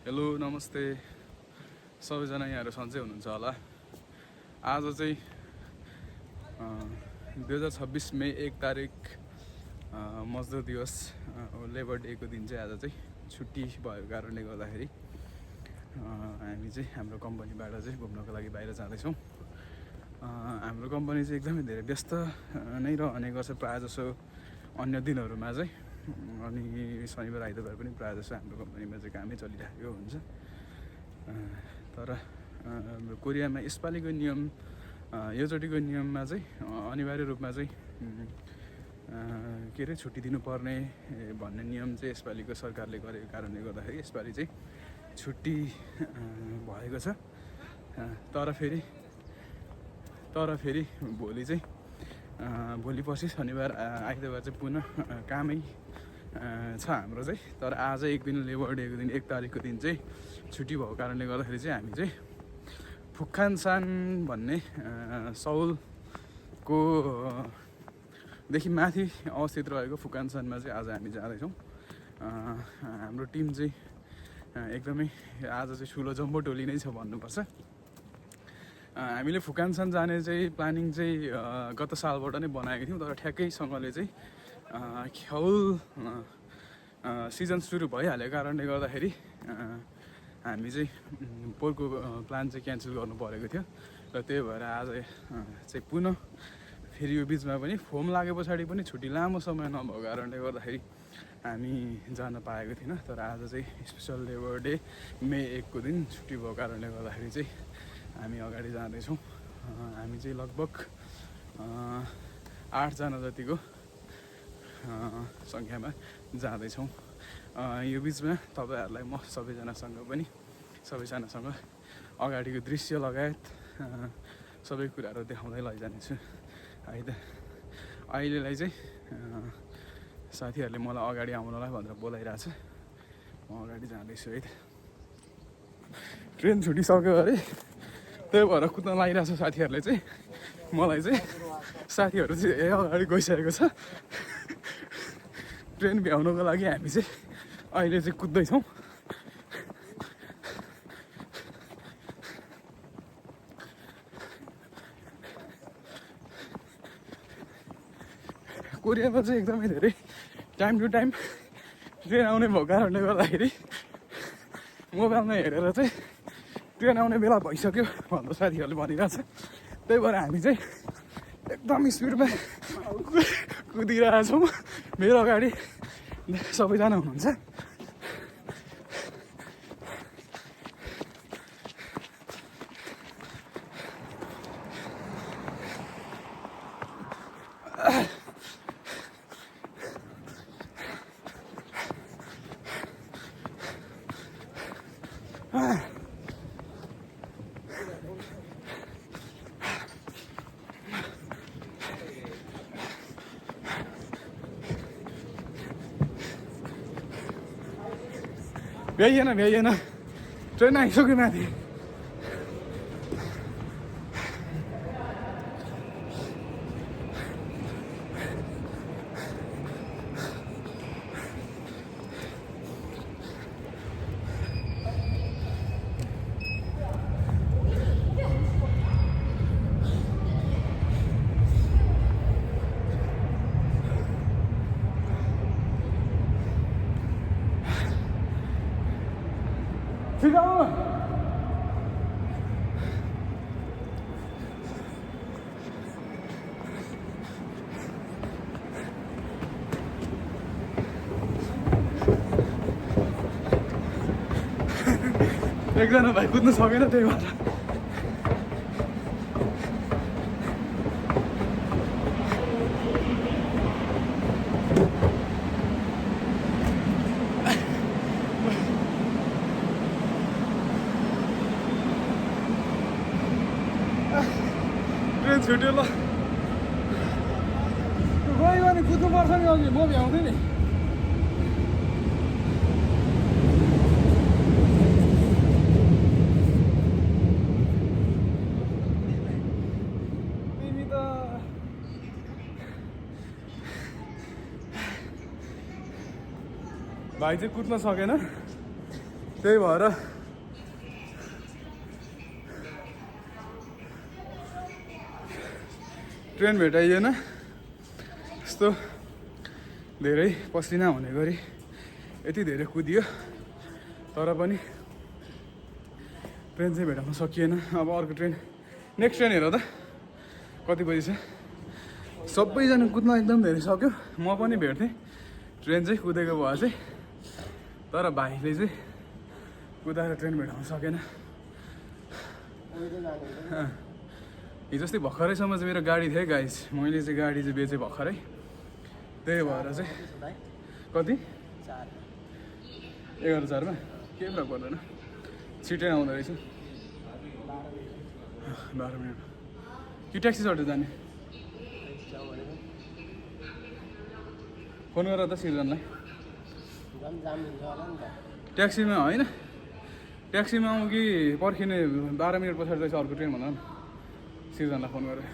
Hello नमस्ते सबैजना यहाँहरू सन्चै हुनुहुन्छ होला। आज चाहिँ 2026 मे 1 तारिक मजदुर दिवस लेबर डेको दिन चाहिँ आज चाहिँ छुट्टी भएको कारणले गर्दाखेरि हामी चाहिँ हाम्रो कम्पनीबाट चाहिँ घुम्नको लागि बाहिर जाँदैछौँ। हाम्रो कम्पनी चाहिँ एकदमै धेरै व्यस्त नै रहने गर्छ प्रायः जसो अन्य दिनहरूमा चाहिँ, अनि शनिबार आइतबार पनि प्रायः जसो हाम्रो कम्पनीमा चाहिँ कामै चलिरहेको हुन्छ। तर कोरियामा यसपालिको नियम, योचोटिको नियममा चाहिँ अनिवार्य रूपमा चाहिँ के अरे छुट्टी दिनुपर्ने भन्ने नियम चाहिँ यसपालिको सरकारले गरेको कारणले गर्दाखेरि यसपालि चाहिँ छुट्टी भएको छ। तर फेरि भोलि चाहिँ भोलि पर्सि शनिबार आइतबार चाहिँ पुनः कामै छ हाम्रो चाहिँ। तर आज एक दिन लेबर डेको दिन 1 तारिकको दिन चाहिँ छुट्टी भएको कारणले गर्दाखेरि चाहिँ हामी चाहिँ फुक्खानसान भन्ने सौलको देखि माथि अवस्थित रहेको फुक्खानसानमा चाहिँ आज हामी जाँदैछौँ। हाम्रो टिम चाहिँ एकदमै आज चाहिँ ठुलो जम्बो टोली नै छ भन्नुपर्छ। हामीले फुक्खानसान जाने चाहिँ प्लानिङ चाहिँ गत सालबाट नै बनाएको थियौँ, तर ठ्याक्कैसँगले चाहिँ ख्याउल सिजन सुरु भइहालेको कारणले गर्दाखेरि हामी चाहिँ पोहोरको प्लान चाहिँ क्यान्सल गर्नु परेको थियो। र त्यही भएर आज चाहिँ पुनः फेरि यो बिचमा पनि फोम लागे पछाडि पनि छुट्टी लामो समय नभएको कारणले गर्दाखेरि हामी जान पाएको थिएन। तर आज चाहिँ स्पेसल लेबर डे मे 1 को दिन छुट्टी भएको कारणले गर्दाखेरि चाहिँ हामी अगाडि जाँदैछौँ। हामी चाहिँ लगभग 8 जना जतिको सङ्ख्यामा जाँदैछौँ। यो बिचमा तपाईँहरूलाई म सबैजनासँग अगाडिको दृश्य लगायत सबै कुराहरू देखाउँदै लैजानेछु है त। अहिलेलाई चाहिँ साथीहरूले मलाई अगाडि आउनलाई भनेर बोलाइरहेछ, म अगाडि जाँदैछु है त। ट्रेन छुटिसक्यो अरे, त्यही भएर कुद्न लागिरहेछ साथीहरूले चाहिँ। मलाई चाहिँ साथीहरू चाहिँ अगाडि गइसकेको छ। ट्रेन भ्याउनको लागि हामी चाहिँ अहिले चाहिँ कुद्दैछौँ। कोरियामा चाहिँ एकदमै धेरै टाइम टु टाइम ट्रेन आउने भएको कारणले गर्दाखेरि मोबाइलमा हेरेर चाहिँ ट्रेन आउने बेला भइसक्यो भनेर साथीहरूले भनिरहेछ। त्यही भएर हामी चाहिँ एकदम स्पिडमा कुदिरहेछौँ। मेरो अगाडि सबैजना हुनुहुन्छ। भ्याइएन ट्रेन आइसक्यो माथि। एकजना भाइ कुद्नु सकेन, त्यही भएर ट्रेन छुट्यो। ल गयो भने कुद्नुपर्छ नि, अघि म भ्याउँदै नि। भाइ चाहिँ कुद्न सकेन, त्यही भएर ट्रेन भेटाइएन। यस्तो धेरै पसिना हुने गरी यति धेरै कुदियो तर पनि ट्रेन चाहिँ भेटाउन सकिएन। अब अर्को ट्रेन नेक्स्ट ट्रेन हेर त कति बजी छ। सबैजना कुद्न एकदम धेरै सक्यो, म पनि भेट्थेँ। ट्रेन चाहिँ कुदेको भए चाहिँ, तर भाइले चाहिँ कुदाएर ट्रेन भेटाउन सकेन। हिजो अस्ति भर्खरैसम्म चाहिँ मेरो गाडी थियो गाइस, मैले चाहिँ गाडी चाहिँ बेचेँ भर्खरै। त्यही भएर चाहिँ कति 11,000मा केही फरक पर्दैन, छिटै आउँदो रहेछ। 12 मिनट कि ट्याक्सी चढेर जाने? फोन गर त सिर्जनलाई। ट्याक्सीमा होइन, ट्याक्सीमा आउँ कि पर्खिने 12 मिनट पछाडि रहेछ अर्को ट्रेन भन न। सिर्जनलाई फोन गरेर।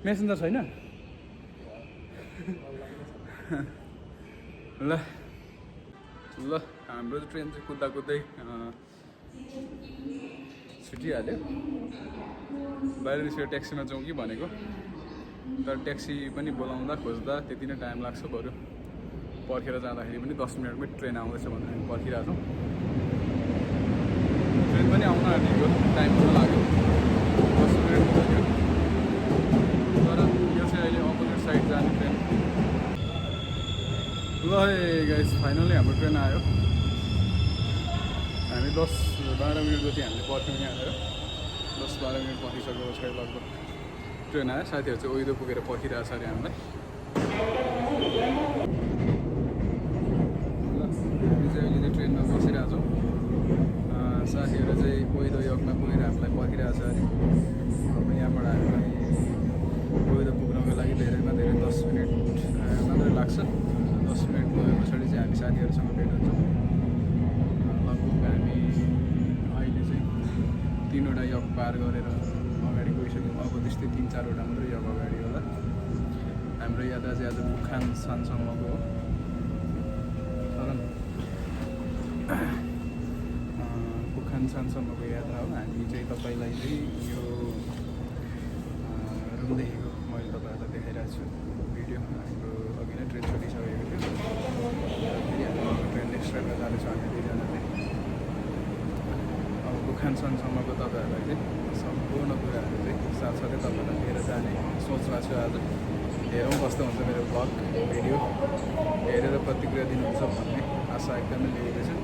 मेसेन्जर छैन? ल ल हाम्रो ट्रेन चाहिँ कुद्दा कुद्दै छुटिहाल्यो। बाहिर निस्केर ट्याक्सीमा जाउँ कि भनेको, तर ट्याक्सी पनि बोलाउँदा खोज्दा त्यति नै टाइम लाग्छ। बरु पर्खेर जाँदाखेरि पनि 10 मिनटमै ट्रेन आउँदैछ भनेर पर्खिरहेको छौँ। ट्रेन पनि आउन आँटेको, टाइम पनि लाग्यो 10 मिनट लाग्यो। तर यो चाहिँ अहिले अपोजिट साइड जाने ट्रेन। ल गाइस फाइनली हाम्रो ट्रेन आयो। हामी 10-12 मिनट जति हामीले पर्ख्यौँ यहाँनिर। 10-12 मिनट पर्खिसकेको पछाडि लगभग ट्रेन आयो। साथीहरू चाहिँ ओइदो पुगेर पर्खिरहेको छ अरे हामीलाई। हामी चाहिँ अहिले चाहिँ ट्रेनमा बसिरहेको छौँ। साथीहरू चाहिँ ओइदो योगमा पुगेर हामीलाई पर्खिरहेको छ अरे। अब यहाँबाट हामीलाई ओइदो पुग्नको लागि धेरैमा धेरै 10 मिनट मात्रै लाग्छ। 10 मिनट गए पछाडि चाहिँ हामी साथीहरूसँग भेट हुन्छौँ। लगभग हामी अहिले चाहिँ 3वटा योग पार गरेर अगाडि गइसक्यौँ। अब त्यस्तै 3-4वटा मात्रै योग अगाडि होला। हाम्रो यात्रा चाहिँ आज बुखान सानसम्मको हो। बुखान सानसम्मको यात्रा हो। हामी चाहिँ तपाईँलाई चाहिँ यो रुमदेखिको मैले तपाईँहरूलाई देखाइरहेको छु भिडियो। हाम्रो अघि नै ट्रेन छुटिसकेको थियो। फेरि हामी ट्रेन नेक्स्ट ट्रेनमा जाँदैछौँ हामी दुईजनाले। अब बुखानसम्मको तपाईँहरूलाई चाहिँ सम्पूर्ण कुराहरू चाहिँ साथसाथै तपाईँहरूलाई लिएर जाने सोचमा छु आज। हेरौँ कस्तो हुन्छ मेरो भ्लग भिडियो, हेरेर प्रतिक्रिया दिनुहुन्छ भन्ने आशा एकदमै लिएको छु।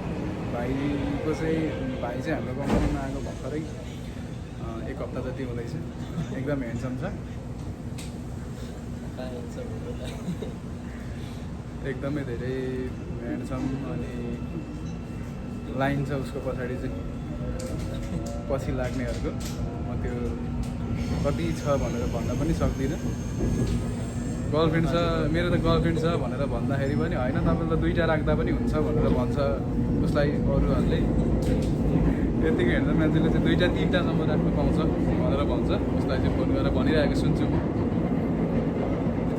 भाइको चाहिँ भाइ चाहिँ हाम्रो कम्पनीमा आएको भर्खरै 1 हप्ता जति हुँदैछ। एकदम ह्यान्डसम छ, एकदमै धेरै ह्यान्डसम। अनि लाइन छ उसको पछाडि चाहिँ पछि लाग्नेहरूको। म त्यो कति छ भनेर भन्न पनि सक्दिनँ। गर्लफ्रेन्ड छ, मेरो त गर्लफ्रेन्ड छ भनेर भन्दाखेरि पनि होइन, तपाईँले त 2टा राख्दा पनि हुन्छ भनेर भन्छ उसलाई अरूहरूले। यतिकै हेर्दा मान्छेले चाहिँ 2-3टासम्म राख्नु पाउँछ भनेर भन्छ। उसलाई चाहिँ फोन गरेर भनिरहेको सुन्छु।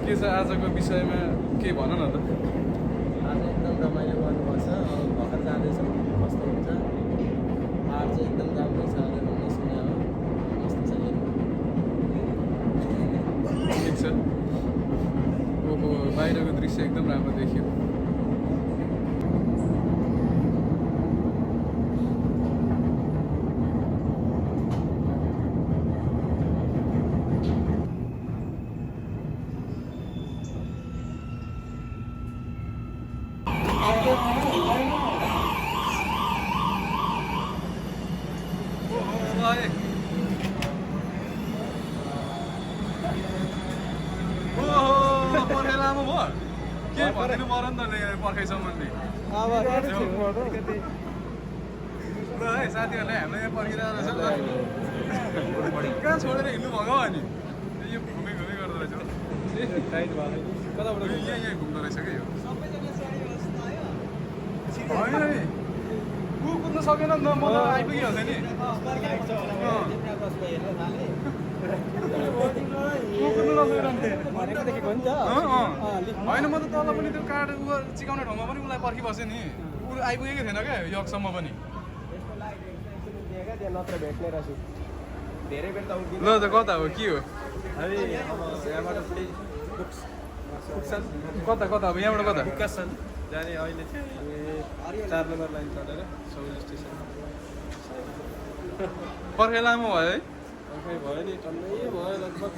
के छ आजको विषयमा के भन न त? आज एकदम रमाइलो गर्नुपर्छ। भर्खर जाँदैछौँ, कस्तो हुन्छ। पाहाड चाहिँ एकदम राम्रो छ अरे भन्ने सुने हो। कस्तो छ ठिक छ। ओहो बाहिरको दृश्य एकदम राम्रो देखियो। के भनिदिनु पर्यो नि त पर्खाइ सम्बन्धी। ल है साथीहरूलाई हामीलाई यहाँ पर्खिरहेको रहेछ। कहाँ छोडेर हिँड्नु भएको अनि यो घुमी गर्दो रहेछ। यहाँ घुम्दो रहेछ कि यो होइन नि। ऊ कुद्न सकेन नि त, म त आइपुगिहाल्थेँ नि। होइन म त तल पनि त्यो कार्ड चिकाउने ठाउँमा पनि उसलाई पर्खिबस्यो नि। ऊ आइपुगेकै थिएन क्या यकसम्म पनि त्यस्तो लाग्यो दिएका त्यहाँ नत्र भेट्ने रहेछु धेरै बेर त ल त कता हो के हो हामी अब यहाँबाट चाहिँ कता कता अब यहाँबाट कता पुग्छन् जाने अहिले चाहिँ 4 नम्बर लाइन चढेर सौल स्टेसन पर्खे लामो भयो है खै भयो नि टन्नै भयो लगभग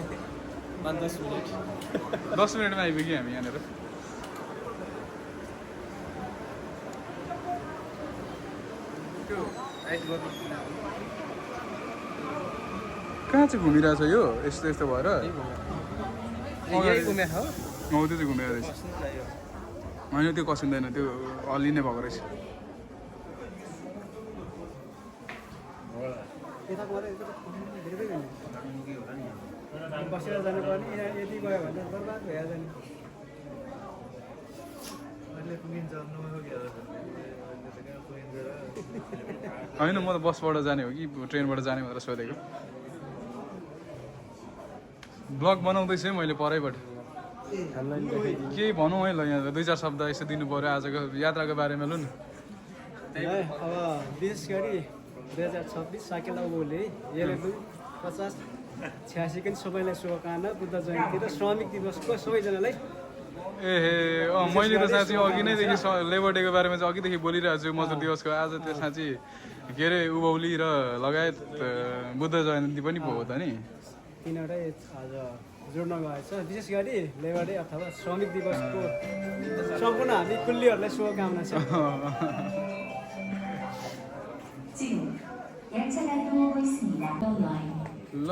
5-10 मिनट 10 मिनटमा आइपुग्यो हामी यहाँनिर कहाँ चाहिँ घुमिरहेछ यो यस्तो यस्तो भएर यही घुमे हो हो त्यो चाहिँ घुमेर रहेछ होइन त्यो कसिँदैन त्यो अलि नै भएको रहेछ बसेर जानु पर्ने यदि गयो भने बर्बाद भइहाल्छ नि होइन म त बसबाट जाने हो कि ट्रेनबाट जाने भनेर सोधेको ब्लग बनाउँदैछु है मैले परैबाट केही भनौँ है ल यहाँ 2-4 शब्द यसो दिनु पऱ्यो आजको यात्राको बारेमा लु न अब विशेष गरी 2026 साकेला उले यसले 50-86 पनि सबैलाई शुभकामना बुद्ध जयन्ती र श्रमिक दिवसको सबैजनालाई मैले त साँच्ची अघि नैदेखि लेबर डेको बारेमा चाहिँ अघिदेखि बोलिरहेको छु मजदुर दिवसको आज त्यो साँच्ची के अरे उभौली र लगायत बुद्ध जयन्ती पनि पो हो त नि तिनीवटै आज जोड्न गएछ विशेष गरी लेबर डे अथवा श्रमिक दिवसको सम्पूर्ण हामी कुल्लीहरूलाई शुभकामना छ ल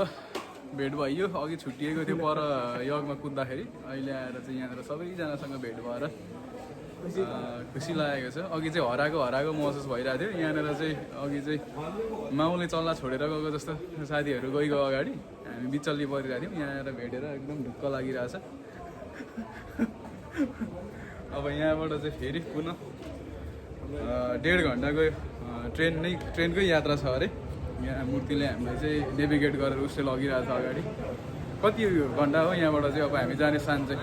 भेट भयो अघि छुट्टिएको थियो पर यगमा कुद्दाखेरि अहिले आएर चाहिँ यहाँनिर सबैजनासँग भेट भएर खुसी लागेको छ अघि चाहिँ हराएको महसुस भइरहेको थियो यहाँनिर चाहिँ अघि चाहिँ माउले चल्ला छोडेर गएको जस्तो साथीहरू गइगयो अगाडि हामी बिचल्ली परिरहेको थियौँ यहाँ आएर भेटेर एकदम ढुक्क लागिरहेछ अब यहाँबाट चाहिँ फेरि पुनः 1.5 घन्टाको ट्रेनकै यात्रा छ अरे यहाँ मूर्तिले हामीलाई चाहिँ नेभिगेट गरेर उसले लगिरहेको छ अगाडि कति घन्टा हो यहाँबाट चाहिँ अब हामी जाने स्थान चाहिँ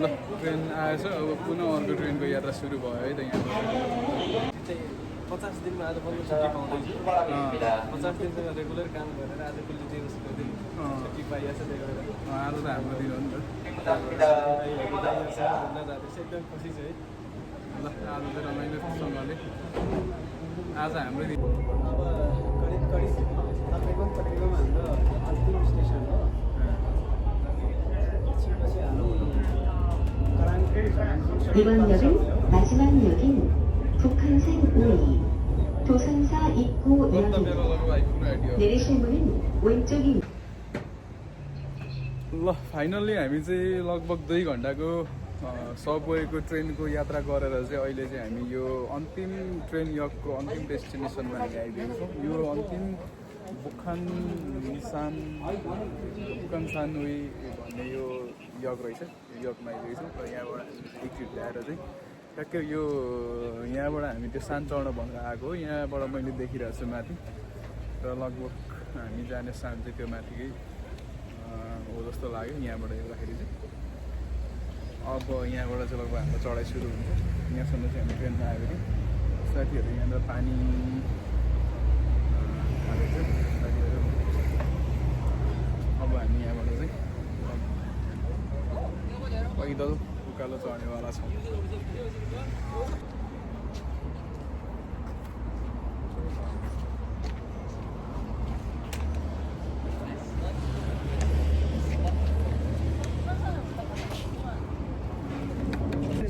ल ट्रेन आएछ अब पुनः अर्को ट्रेनको यात्रा सुरु भयो है त यहाँ 50 दिनमा आज बन्द छुट्टी पाउँदैछु 50 दिनसँग रेगुलर काम गरेर आज कुल्ली दिवसको दिन छुट्टी पाइएको छ त्यही भएर आज त हाम्रो दिन हो नि त एकदम खुसी छ है ल आज त रमाइलोसँगले आज हाम्रो दिन अब करिब तपाईँको तकरिबन हाम्रो अन्तिम स्टेसन हो 이번 역은 마지막 역인 북한산 5위 도선사 입구 역입니다. 내리실 문은 왼쪽입니다. ल फाइनल्ली हामी चाहिँ लगभग 2 घन्टाको सबवेको ट्रेनको यात्रा गरेर चाहिँ अहिले चाहिँ हामी यो अन्तिम ट्रेन यगको अन्तिम डेस्टिनेसनमा हामी आइदिएको छौँ यो अन्तिम बुखानसान उही भन्ने यो यग रहेछ यगमा आइदिएको छौँ र यहाँबाट एक्जिट ल्याएर चाहिँ ठ्याक्कै यो यहाँबाट हामी त्यो सान चढ्न भनेर आएको हो यहाँबाट मैले देखिरहेको छु माथि र लगभग हामी जाने सान चाहिँ त्यो माथिकै हो जस्तो लाग्यो यहाँबाट हेर्दाखेरि चाहिँ अब यहाँबाट चाहिँ लगभग हाम्रो चढाइ सुरु हुन्छ यहाँसम्म चाहिँ हामी ट्रेनमा आयो भने साथीहरू यहाँनिर पानी खाँदैछ साथीहरू अब हामी यहाँबाट चाहिँ पैदल उकालो चढ्नेवाला छौँ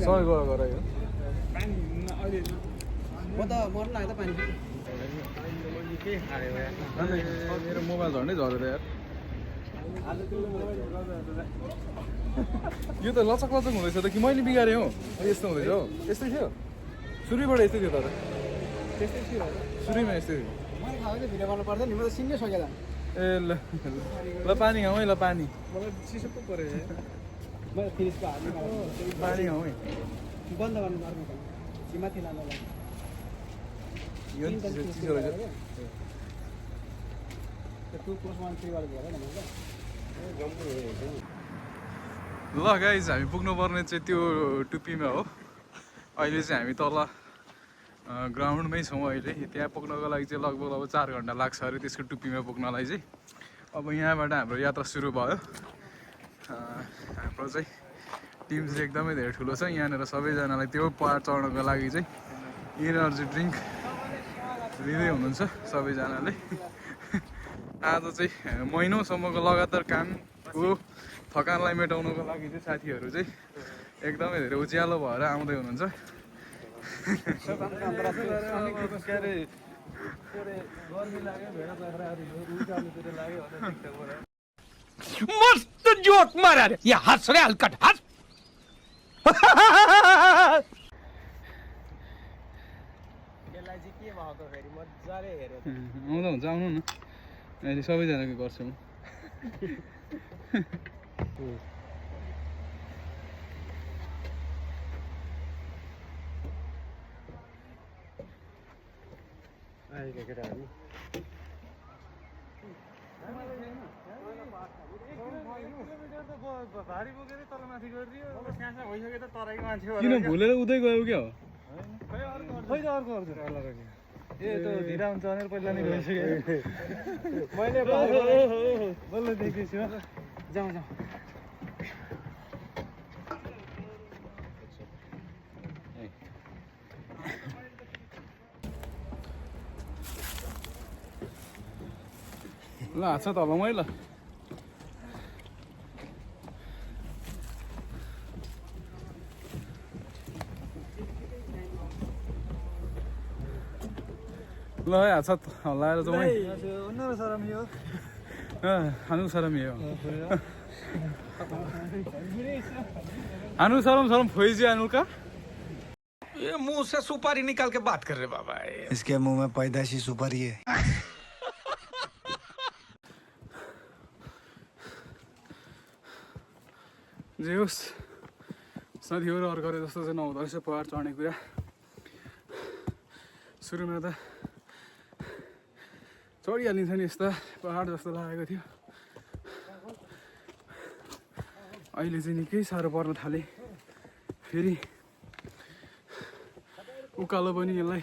सबै गर यो म त मर्न लाग्दा पानी मेरो मोबाइल झन्डै झरेर यार यो त लचक हुँदैछ त कि मैले बिगारेँ हो यस्तो हुँदैछ हो यस्तै थियो सुरुबाट यस्तै थियो तर त्यस्तै थियो सुरुमा यस्तै थियो मलाई थाहा भयो भिडियो गर्नु पर्दैन नि म त सिङ्गै सकेला ए ल पानी खाउँ है ल पानी मलाई चिसो पो पऱ्यो म फिनिसको हाल्नु पानी खाउँ है बन्द गर्नु पर्ने माथि लानु यो चिसो रहेछ ल गाइज हामी पुग्नुपर्ने चाहिँ त्यो टुप्पीमा हो अहिले चाहिँ हामी तल ग्राउन्डमै छौँ अहिले त्यहाँ पुग्नको लागि चाहिँ लगभग अब 4 घन्टा लाग्छ अरे त्यसको टुप्पीमा पुग्नलाई चाहिँ अब यहाँबाट हाम्रो यात्रा सुरु भयो हाम्रो चाहिँ टिम चाहिँ एकदमै धेरै ठुलो छ यहाँनिर सबैजनालाई त्यो पहाड चढ्नको लागि चाहिँ इनर्जी ड्रिङ्क लिँदै हुनुहुन्छ सबैजनाले आज चाहिँ महिनौसम्मको लगातार कामको थकानलाई मेटाउनको लागि चाहिँ साथीहरू चाहिँ एकदमै धेरै उज्यालो भएर आउँदै हुनुहुन्छ मस्त जोक मारा रे या हंस रे हलकट हंस आउँदा हुन्छ आउनु न अहिले सबैजनाको गर्छौँ किन भुलेर उतै गयो क्या हो ए त ढिला हुन्छ भनेर पहिला नै गइसक्यो मैले बल्ल देखेछु जाउँ जाउँ ल हात छ तलमै ल ल हात छ हल्लाएर जाउँ है हानु सरम यो हानु सरम फोइजी हानु का ये मुंह से सुपारी निकाल के बात कर रहे बाबा इसके मुंह में पैदाशी सुपारी है जे होस् साथीहरू अर्को गरे जस्तो चाहिँ नहुँदो रहेछ पहाड चढ्ने कुरा सुरुमा त चढिहालिन्छ नि यस्ता पहाड जस्तो लागेको थियो अहिले चाहिँ निकै साह्रो पर्न थाले फेरि उकालो पनि यसलाई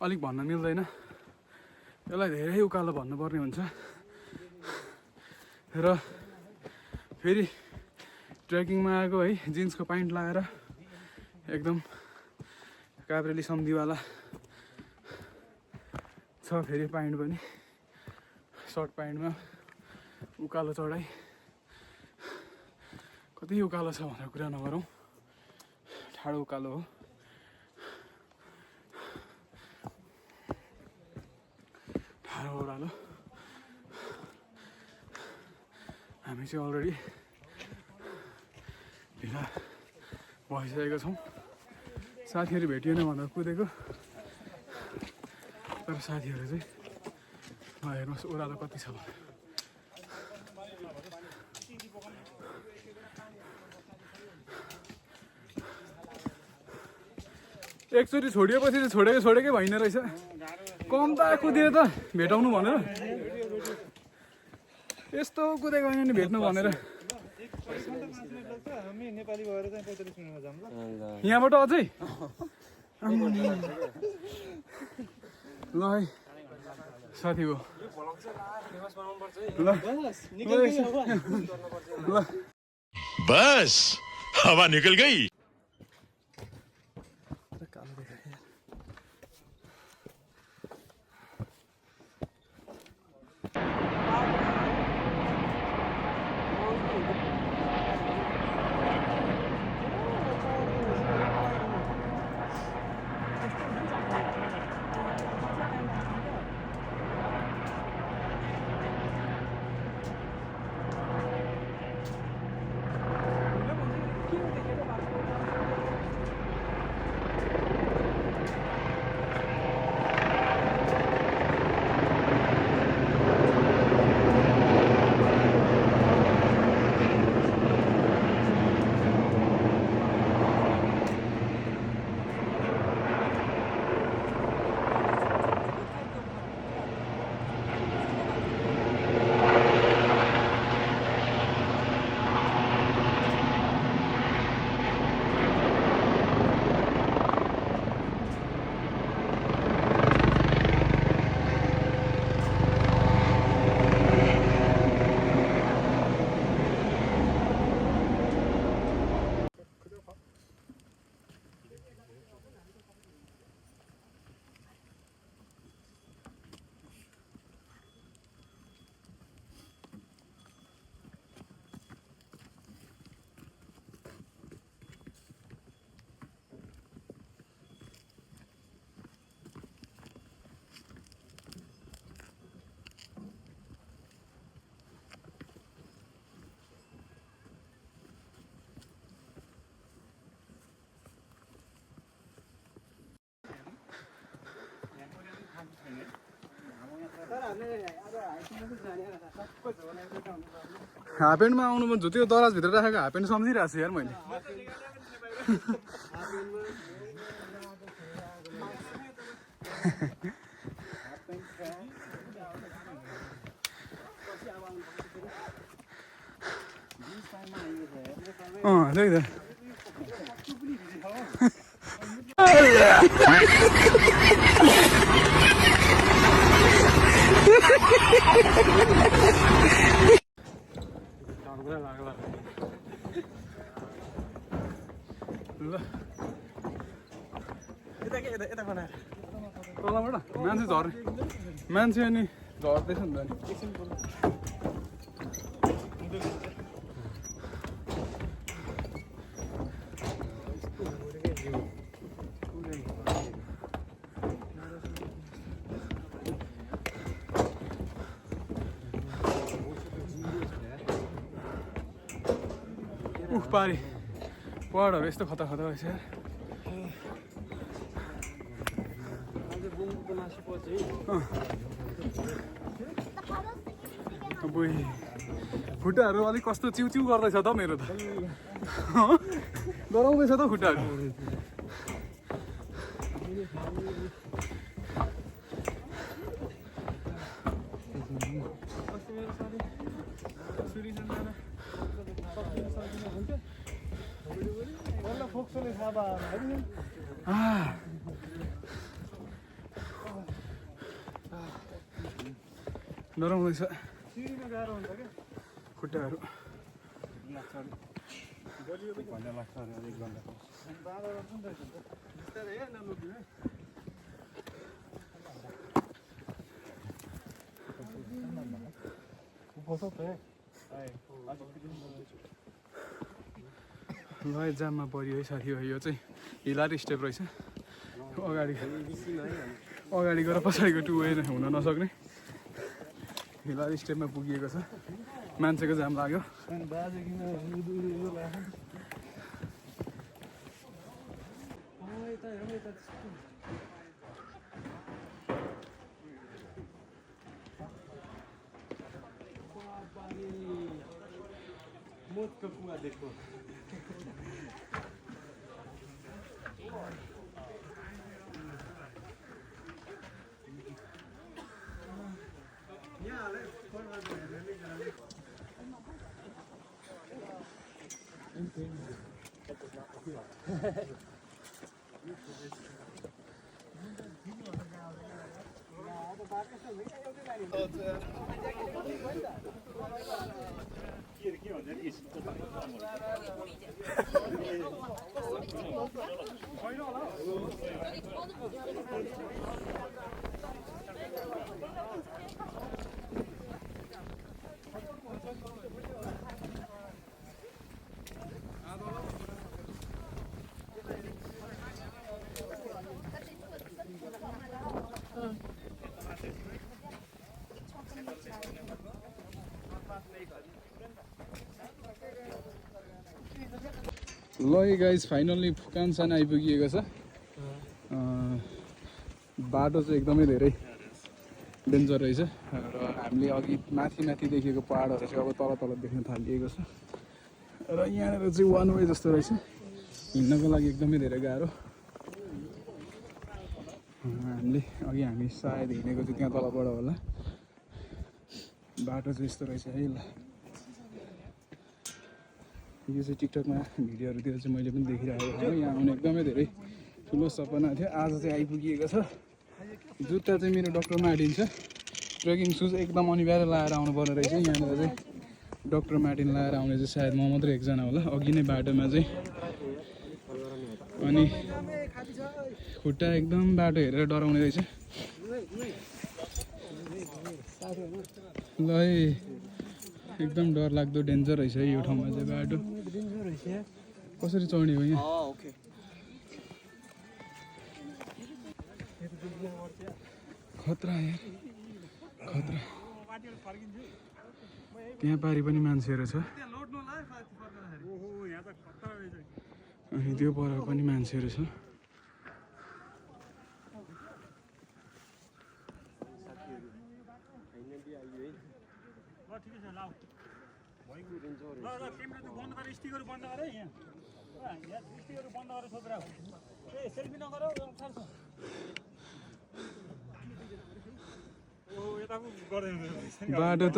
अलिक भन्न मिल्दैन यसलाई धेरै उकालो भन्नुपर्ने हुन्छ र फेरि ट्रेकिङमा आएको है जिन्सको प्यान्ट लगाएर एकदम काभ्रेली सम्धिवाला छ फेरि प्यान्ट पनि सर्ट प्यान्टमा उकालो चढाइ कति उकालो छ भनेर कुरा नगरौँ ठाडो उकालो हो ठाडो ओह्रालो हामी चाहिँ अलरेडी ढिला भइसकेको छौँ साथीहरू भेटिएन भनेर कुदेको तर साथीहरू चाहिँ हेर्नुहोस् ओह्रालो कति छ भने एकचोटि छोडिएपछि चाहिँ छोडेकै भइन रहेछ कम त कुदियो त भेटाउनु भनेर यस्तो कुदेको होइन नि भेट्नु भनेर यहाँबाट अझै ल है साथीको ल बस हवा निकल गई हाफ प्यान्टमा आउनु मन त्यो दराजभित्र राखेको हाफ प्यान्ट सम्झिरहेको छु यार मैले त्यही त ल तलबाट मान्छे झर्ने मान्छे अनि झर्दैछ नि त पारी पहाडहरू यस्तो खतरा खतरा रहेछ यार खुट्टाहरू अलिक कस्तो चिउचिउ गर्दैछ त मेरो त डराउँदैछ त खुट्टाहरू डराउँदैछ खुट्टाहरू ल जाममा पऱ्यो है साथी हो यो चाहिँ हिलारी स्टेप रहेछ अगाडि गएर पछाडिको टु वे हुन नसक्ने हिलारी स्टेपमा पुगिएको छ मान्छेको जाम लाग्यो मोटको कुवा देखो ल गाइज फाइनल्ली फुकानसान आइपुगिएको छ बाटो चाहिँ एकदमै धेरै डेन्जर रहेछ र हामीले अघि माथि माथि देखेको पहाडहरू चाहिँ अब तल तल देख्न थालिएको छ र यहाँनिर चाहिँ वान वे जस्तो रहेछ हिँड्नको लागि एकदमै धेरै गाह्रो हामी सायद हिँडेको चाहिँ त्यहाँ तलबाट होला बाटो चाहिँ यस्तो रहेछ है ल यो चाहिँ टिकटकमा भिडियोहरूतिर चाहिँ मैले पनि देखिरहेको थिएँ यहाँ आउने एकदमै धेरै ठुलो सपना थियो आज चाहिँ आइपुगिएको छ जुत्ता चाहिँ मेरो डक्टर मार्टिन छ ट्रेकिङ सुज एकदम अनिवार्य लगाएर आउनुपर्ने रहेछ यहाँनिर चाहिँ डक्टर मार्टिन लगाएर आउने चाहिँ सायद म मात्रै एकजना होला अघि नै बाटोमा चाहिँ अनि खुट्टा एकदम बाटो हेरेर डराउने रहेछ ल है एकदम डर लाग्दो डेन्जर रहेछ है यो ठाउँमा चाहिँ बाटो कसरी चढ्ने हो यहाँ खतरा यार खतरा त्यहाँ पारि पनि मान्छेहरू छ अनि त्यो पर पनि मान्छेहरू छ बाटो त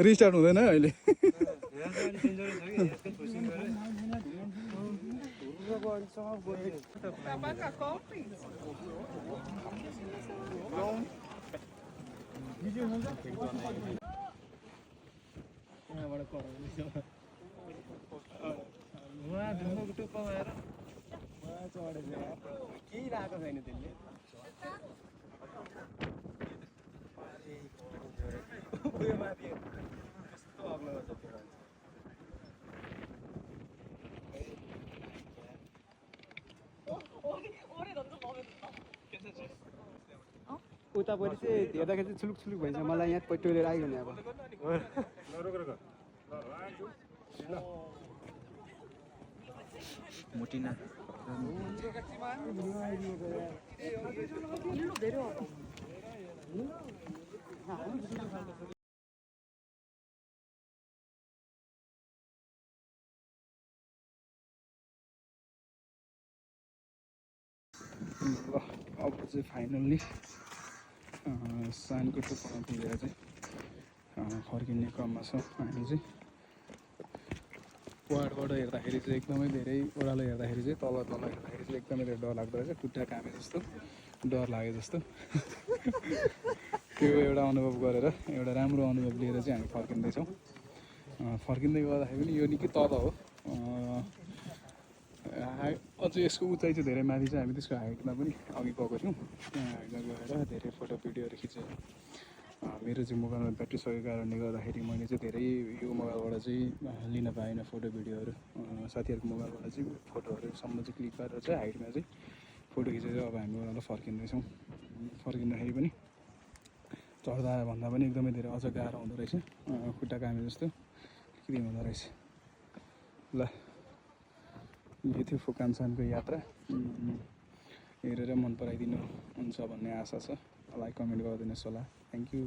रिस्टार्ट हुँदैन अहिले केही राखेको छैन त्यसले उयो माथि यस्तो अग्लो छ त्यो उतापट्टि चाहिँ हेर्दाखेरि चाहिँ छुलुक छुलुक भइन्छ मलाई यहाँ टोइलेट आइगयो नि अब मोटिना अब चाहिँ फाइनल्ली सानकोटो पुगेर चाहिँ फर्किने क्रममा छौँ हामी चाहिँ पहाडबाट हेर्दाखेरि चाहिँ एकदमै धेरै ओह्रालो हेर्दाखेरि चाहिँ तल तल हेर्दाखेरि चाहिँ एकदमै धेरै डर लाग्दो रहेछ खुट्टा कामे जस्तो डर लाग्यो जस्तो त्यो एउटा अनुभव गरेर एउटा राम्रो अनुभव लिएर चाहिँ हामी फर्किँदैछौँ फर्किँदै गर्दाखेरि पनि यो निकै तल हो अझ यसको उचाइ चाहिँ धेरै माथि छ हामी त्यसको हाइटमा पनि अघि गएको थियौँ त्यहाँ हाइटमा गएर धेरै फोटो भिडियोहरू खिचेँ मेरो चाहिँ मोबाइलमा ब्याट्री सकेको कारणले गर्दाखेरि मैले चाहिँ धेरै यो मोबाइलबाट चाहिँ लिन पाइनँ फोटो भिडियोहरू साथीहरूको मोबाइलबाट चाहिँ फोटोहरूसम्म चाहिँ क्लिक गरेर चाहिँ हाइटमा चाहिँ फोटो खिचेर अब हामी ओह्रालो फर्किँदैछौँ फर्किँदाखेरि पनि चढ्दा भन्दा पनि एकदमै धेरै अझ गाह्रो हुँदो रहेछ खुट्टा कामे जस्तो के हुँदो रहेछ ल यो थियो फुकानसानको यात्रा हेरेर मन पराइदिनु हुन्छ भन्ने आशा छ लाइक कमेन्ट गरिदिनुहोस् होला थ्याङ्क यू